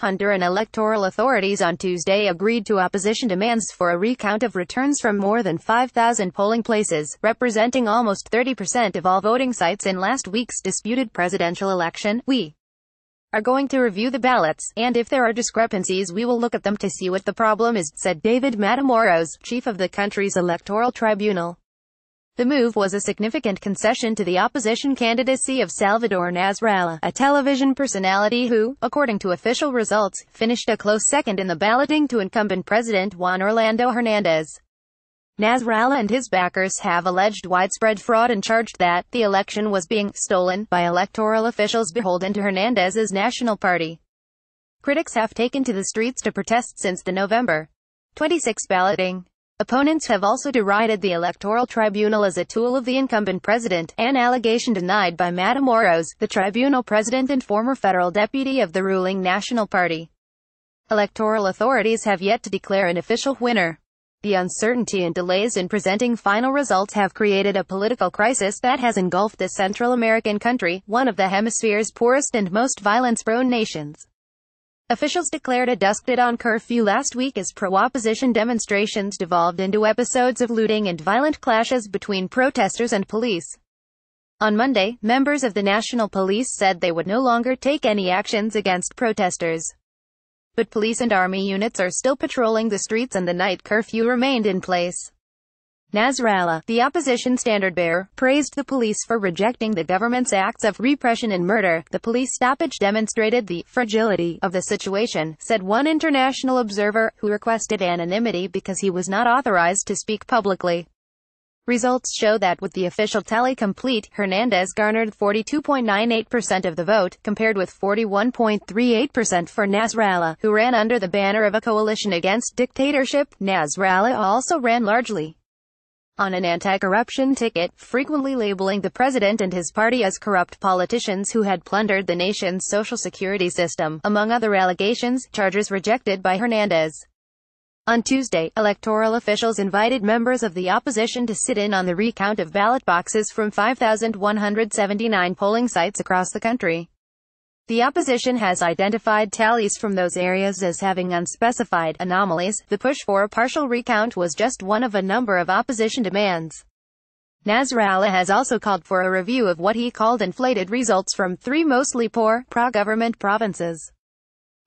Honduran electoral authorities on Tuesday agreed to opposition demands for a recount of returns from more than 5,000 polling places, representing almost 30% of all voting sites in last week's disputed presidential election. "We are going to review the ballots, and if there are discrepancies we will look at them to see what the problem is," said David Matamoros, chief of the country's electoral tribunal. The move was a significant concession to the opposition candidacy of Salvador Nasralla, a television personality who, according to official results, finished a close second in the balloting to incumbent President Juan Orlando Hernandez. Nasralla and his backers have alleged widespread fraud and charged that the election was being stolen by electoral officials beholden to Hernandez's national party. Critics have taken to the streets to protest since the November 26 balloting. Opponents have also derided the electoral tribunal as a tool of the incumbent president, an allegation denied by Matamoros, the tribunal president and former federal deputy of the ruling National Party. Electoral authorities have yet to declare an official winner. The uncertainty and delays in presenting final results have created a political crisis that has engulfed the Central American country, one of the hemisphere's poorest and most violence-prone nations. Officials declared a dusk-to-dawn curfew last week as pro-opposition demonstrations devolved into episodes of looting and violent clashes between protesters and police. On Monday, members of the National Police said they would no longer take any actions against protesters. But police and army units are still patrolling the streets and the night curfew remained in place. Nasralla, the opposition standard-bearer, praised the police for rejecting the government's acts of repression and murder. "The police stoppage demonstrated the fragility of the situation," said one international observer, who requested anonymity because he was not authorized to speak publicly. Results show that with the official tally complete, Hernandez garnered 42.98% of the vote, compared with 41.38% for Nasralla, who ran under the banner of a coalition against dictatorship. Nasralla also ran largely on an anti-corruption ticket, frequently labeling the president and his party as corrupt politicians who had plundered the nation's social security system, among other allegations, charges rejected by Hernandez. On Tuesday, electoral officials invited members of the opposition to sit in on the recount of ballot boxes from 5,179 polling sites across the country. The opposition has identified tallies from those areas as having unspecified anomalies. The push for a partial recount was just one of a number of opposition demands. Nasralla has also called for a review of what he called inflated results from 3 mostly poor, pro-government provinces.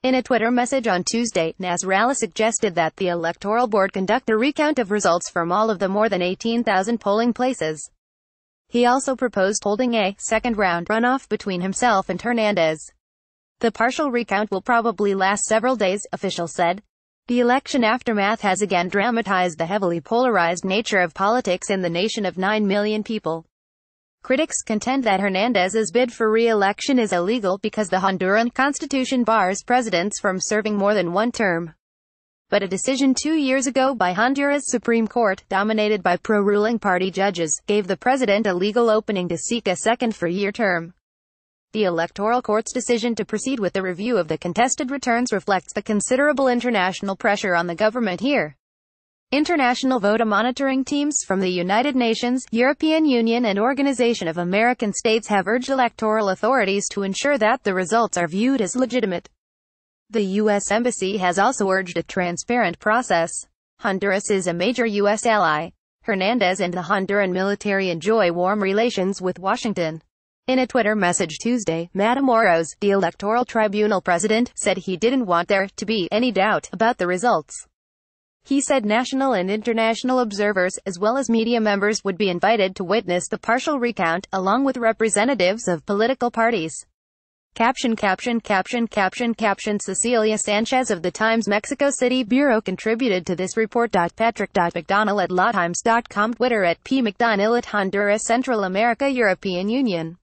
In a Twitter message on Tuesday, Nasralla suggested that the Electoral Board conduct a recount of results from all of the more than 18,000 polling places. He also proposed holding a second-round runoff between himself and Hernandez. The partial recount will probably last several days, officials said. The election aftermath has again dramatized the heavily polarized nature of politics in the nation of 9 million people. Critics contend that Hernandez's bid for re-election is illegal because the Honduran constitution bars presidents from serving more than one term. But a decision 2 years ago by Honduras Supreme Court, dominated by pro-ruling party judges, gave the president a legal opening to seek a second four-year term. The Electoral Court's decision to proceed with the review of the contested returns reflects the considerable international pressure on the government here. International voter monitoring teams from the United Nations, European Union and Organization of American States have urged electoral authorities to ensure that the results are viewed as legitimate. The U.S. Embassy has also urged a transparent process. Honduras is a major U.S. ally. Hernandez and the Honduran military enjoy warm relations with Washington. In a Twitter message Tuesday, Matamoros, the electoral tribunal president, said he didn't want there to be any doubt about the results. He said national and international observers, as well as media members, would be invited to witness the partial recount, along with representatives of political parties. Caption Cecilia Sanchez of the Times Mexico City Bureau contributed to this report. Patrick.McDonnell at lawtimes.com, Twitter at PMcDonnell at Honduras, Central America, European Union.